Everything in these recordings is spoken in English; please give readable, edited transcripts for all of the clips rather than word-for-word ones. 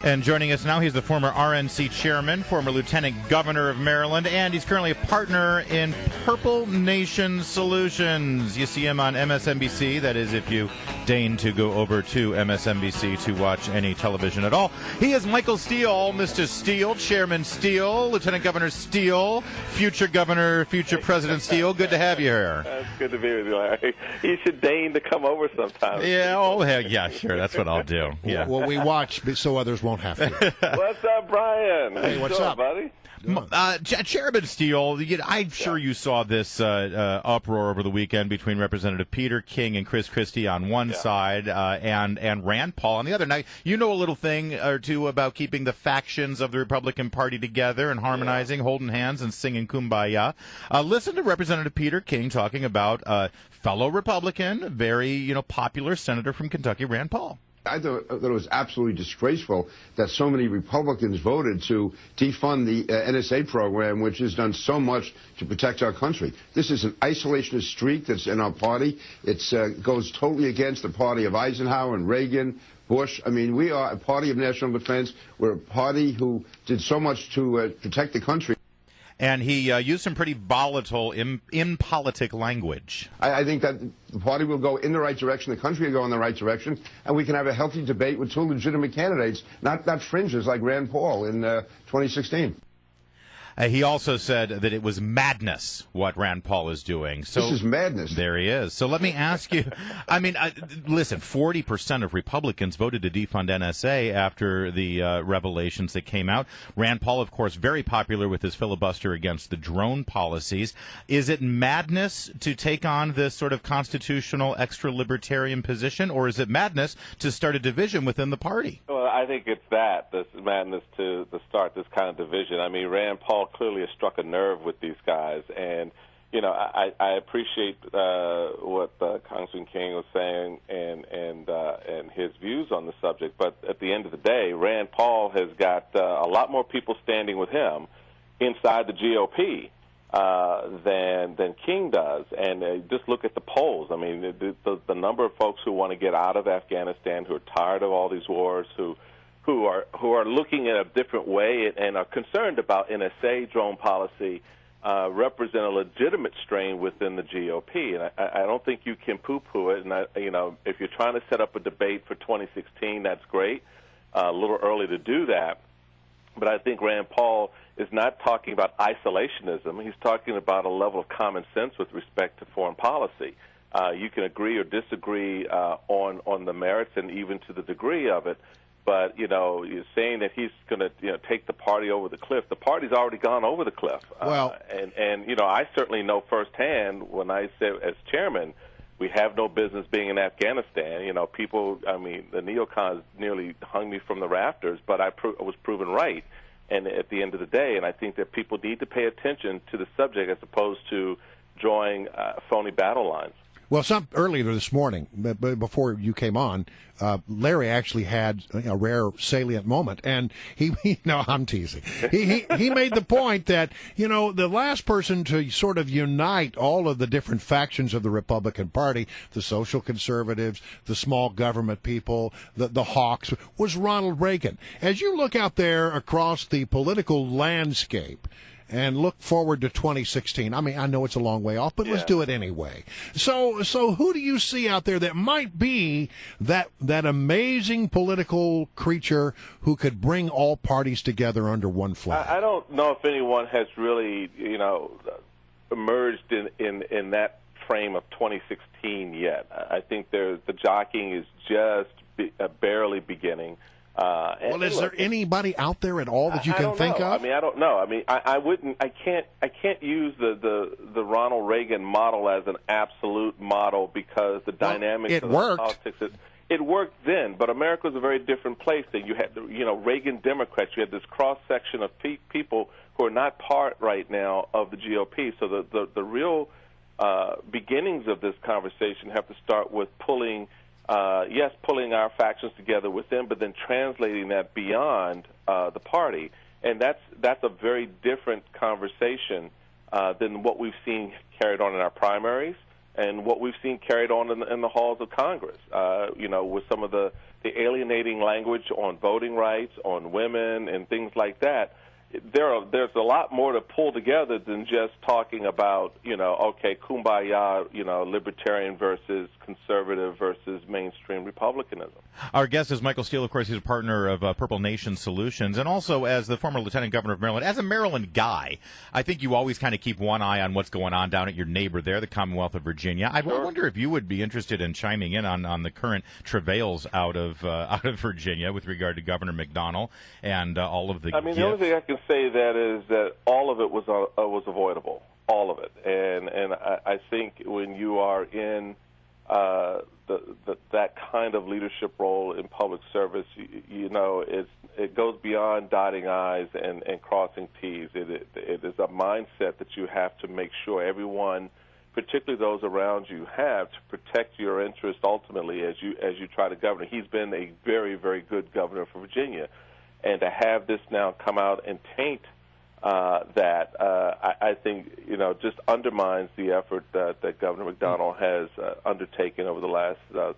And joining us now, he's the former RNC chairman, former lieutenant governor of Maryland, and he's currently a partner in Purple Nation Solutions. You see him on MSNBC, that is if you deign to go over to MSNBC to watch any television at all. He is Michael Steele, Mr. Steele, Chairman Steele, Lieutenant Governor Steele, future governor, future President Steele. Good to have you here. It's good to be with you, Larry. You should deign to come over sometime. Yeah, oh, hell, yeah, sure, that's what I'll do. Yeah. Well, we watch so others won't have to. What's up, Brian? Hey, what's up, buddy? Chairman Steele, I'm sure you saw this uproar over the weekend between Representative Peter King and Chris Christie on one side and Rand Paul on the other. Now, you know a little thing or two about keeping the factions of the Republican Party together and harmonizing, holding hands and singing Kumbaya. Listen to Representative Peter King talking about fellow Republican, very popular senator from Kentucky, Rand Paul. I thought it was absolutely disgraceful that so many Republicans voted to defund the NSA program, which has done so much to protect our country. This is an isolationist streak that's in our party. It goes totally against the party of Eisenhower and Reagan, Bush. I mean, we are a party of national defense. We're a party who did so much to protect the country. And he used some pretty volatile, impolitic language. I think that the party will go in the right direction, the country will go in the right direction, and we can have a healthy debate with two legitimate candidates, not fringes like Rand Paul in 2016. He also said that it was madness what Rand Paul is doing. So this is madness. There he is. So let me ask you, listen, 40% of Republicans voted to defund NSA after the revelations that came out. Rand Paul, of course, very popular with his filibuster against the drone policies. Is it madness to take on this sort of constitutional extra-libertarian position, or is it madness to start a division within the party? Well, I think it's this madness to start this kind of division. I mean, Rand Paul clearly has struck a nerve with these guys, and I appreciate what Congressman King was saying and his views on the subject. But at the end of the day, Rand Paul has got a lot more people standing with him inside the GOP than King does. And just look at the polls. I mean, the number of folks who want to get out of Afghanistan, who are tired of all these wars, who are looking at a different way and are concerned about NSA drone policy represent a legitimate strain within the GOP. And I don't think you can poo-poo it. And, if you're trying to set up a debate for 2016, that's great. A little early to do that. But I think Rand Paul is not talking about isolationism. He's talking about a level of common sense with respect to foreign policy. You can agree or disagree on the merits and even to the degree of it. But, you're saying that he's going to, take the party over the cliff. The party's already gone over the cliff. Well, I certainly know firsthand when I said as chairman, we have no business being in Afghanistan. People, the neocons nearly hung me from the rafters, but I was proven right. And at the end of the day, and I think that people need to pay attention to the subject as opposed to drawing phony battle lines. Well, earlier this morning, before you came on, Larry actually had a rare salient moment, and I'm teasing. He made the point that, the last person to sort of unite all of the different factions of the Republican Party, the social conservatives, the small government people, the hawks, was Ronald Reagan. As you look out there across the political landscape, and look forward to 2016. I know it's a long way off, but let's do it anyway. So who do you see out there that might be that amazing political creature who could bring all parties together under one flag? I don't know if anyone has really, emerged in that frame of 2016 yet. I think the jockeying is just barely beginning. Is there anybody out there at all that you can think of? I don't know. I can't use the Ronald Reagan model as an absolute model because the dynamics of the politics. It worked then, but America was a very different place. Then you had Reagan Democrats. You had this cross section of people who are not part right now of the GOP. So the real beginnings of this conversation have to start with pulling our factions together with them, but then translating that beyond the party. And that's a very different conversation than what we've seen carried on in our primaries and what we've seen carried on in the halls of Congress, with some of the alienating language on voting rights, on women, and things like that. There's a lot more to pull together than just talking about, kumbaya, libertarian versus conservative versus mainstream republicanism. Our guest is Michael Steele. Of course, he's a partner of Purple Nation Solutions, and also as the former Lieutenant Governor of Maryland. As a Maryland guy, I think you always kind of keep one eye on what's going on down at your neighbor there, the Commonwealth of Virginia. I wonder if you would be interested in chiming in on the current travails out of Virginia with regard to Governor McDonnell and all of the. I mean, the only thing I can say that is that all of it was avoidable, all of it, and I think when you are in that kind of leadership role in public service, it goes beyond dotting I's and crossing T's. It is a mindset that you have to make sure everyone, particularly those around you, have to protect your interest ultimately as you try to govern. He's been a very, very good governor for Virginia. And to have this now come out and taint that, I think, just undermines the effort that Governor McDonnell has undertaken over the last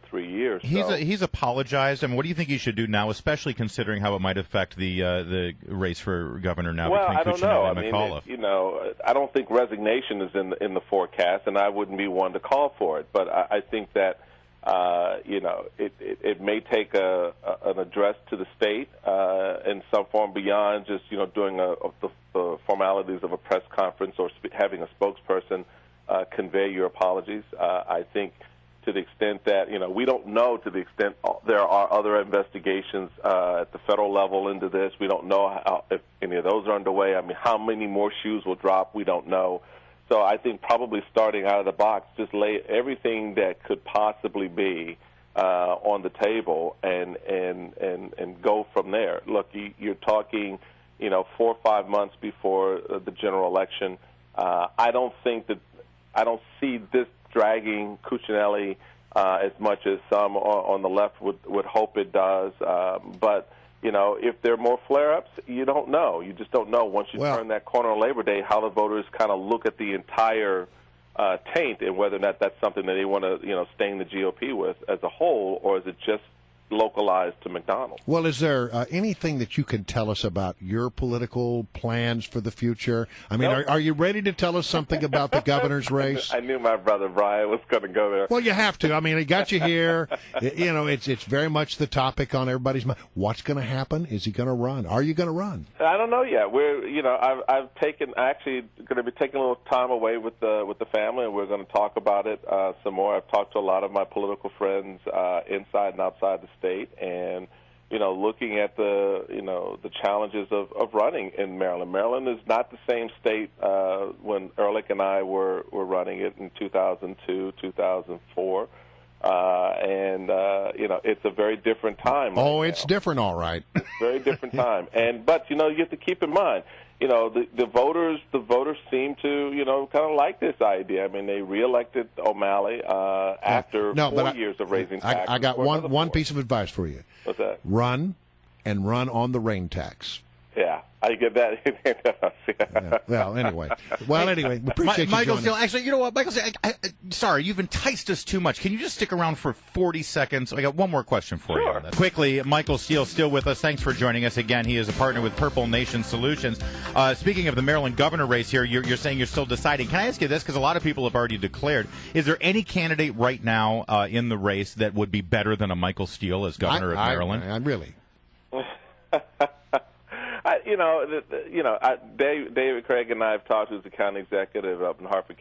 3 years. He's apologized. I mean, what do you think he should do now, especially considering how it might affect the race for governor now between Cuccinelli and McAuliffe? I don't think resignation is in the forecast, and I wouldn't be one to call for it. But I think that it may take an address to the state in some form beyond just doing the formalities of a press conference or having a spokesperson convey your apologies. I think to the extent that we don't know, to the extent there are other investigations at the federal level into this, we don't know if any of those are underway. I mean, how many more shoes will drop? We don't know. So I think probably starting out of the box, just lay everything that could possibly be on the table and go from there. Look, you're talking, 4 or 5 months before the general election. I don't see this dragging Cuccinelli as much as some on the left would hope it does. But if there are more flare-ups, you don't know. You just don't know once you turn that corner on Labor Day how the voters kind of look at the entire taint and whether or not that's something that they want to, stain the GOP with as a whole, or is it just localized to McDonnell? Well, is there anything that you can tell us about your political plans for the future? I mean, are you ready to tell us something about the governor's race? I knew my brother Brian was going to go there. Well, you have to. I mean, he got you here. It's very much the topic on everybody's mind. What's going to happen? Is he going to run? Are you going to run? I don't know yet. I've actually going to be taking a little time away with the family, and we're going to talk about it some more. I've talked to a lot of my political friends inside and outside the state, and looking at the challenges of running in Maryland. Maryland is not the same state when Ehrlich and I were running it in 2002, 2004, and it's a very different time. Oh, it's different, all right. It's a very different time, but you have to keep in mind. The voters seem to, kind of like this idea. I mean, they reelected O'Malley after 4 years of raising taxes. I got one piece of advice for you. What's that? Run on the rain tax. Yeah, I get that. Yeah. Well, anyway, we appreciate you Michael joining. Steele, actually, you know what, Michael Steele, sorry, you've enticed us too much. Can you just stick around for 40 seconds? I got one more question for you. Quickly, Michael Steele still with us. Thanks for joining us again. He is a partner with Purple Nation Solutions. Speaking of the Maryland governor race here, you're saying you're still deciding. Can I ask you this? Because a lot of people have already declared. Is there any candidate right now in the race that would be better than a Michael Steele as governor of Maryland? I really. David Craig and I have talked, who's the county executive up in Harford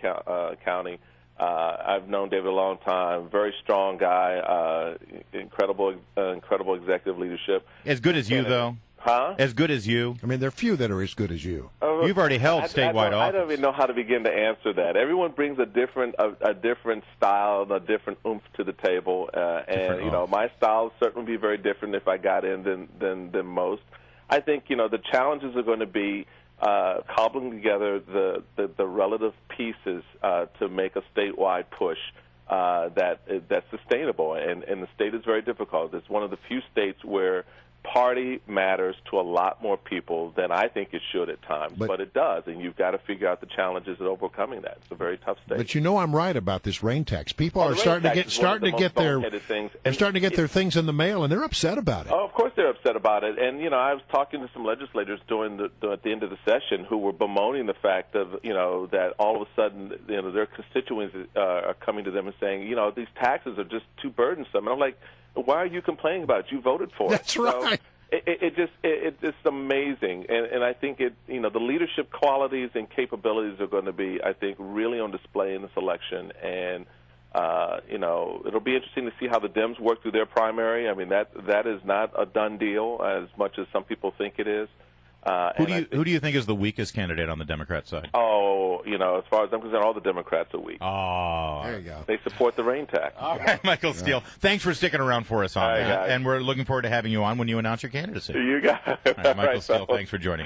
County. I've known David a long time. Very strong guy. Incredible executive leadership. As good as you, though. Huh? As good as you. I mean, there are few that are as good as you. You've already held statewide office. I don't even know how to begin to answer that. Everyone brings a different style and a different oomph to the table, and my style would certainly be very different if I got in than most. I think the challenges are going to be cobbling together the relative pieces to make a statewide push that's sustainable, and the state is very difficult. It's one of the few states where party matters to a lot more people than I think it should at times, but it does, and you've got to figure out the challenges of overcoming that. It's a very tough stage. But I'm right about this rain tax. People are starting to get their things in the mail, and they're upset about it. Oh, of course they're upset about it. And I was talking to some legislators at the end of the session who were bemoaning the fact of that all of a sudden their constituents are coming to them and saying these taxes are just too burdensome. And I'm like, why are you complaining about it? You voted for it. That's right. It's just amazing, and I think the leadership qualities and capabilities are going to be, I think, really on display in this election, and it'll be interesting to see how the Dems work through their primary. I mean, that is not a done deal as much as some people think it is. Who do you think is the weakest candidate on the Democrat side? Oh, as far as I'm concerned, all the Democrats are weak. Oh, there you go. They support the rain tax. All right, Michael Steele, thanks for sticking around for us on that, and we're looking forward to having you on when you announce your candidacy. You got it. All right, Michael Steele, thanks for joining us.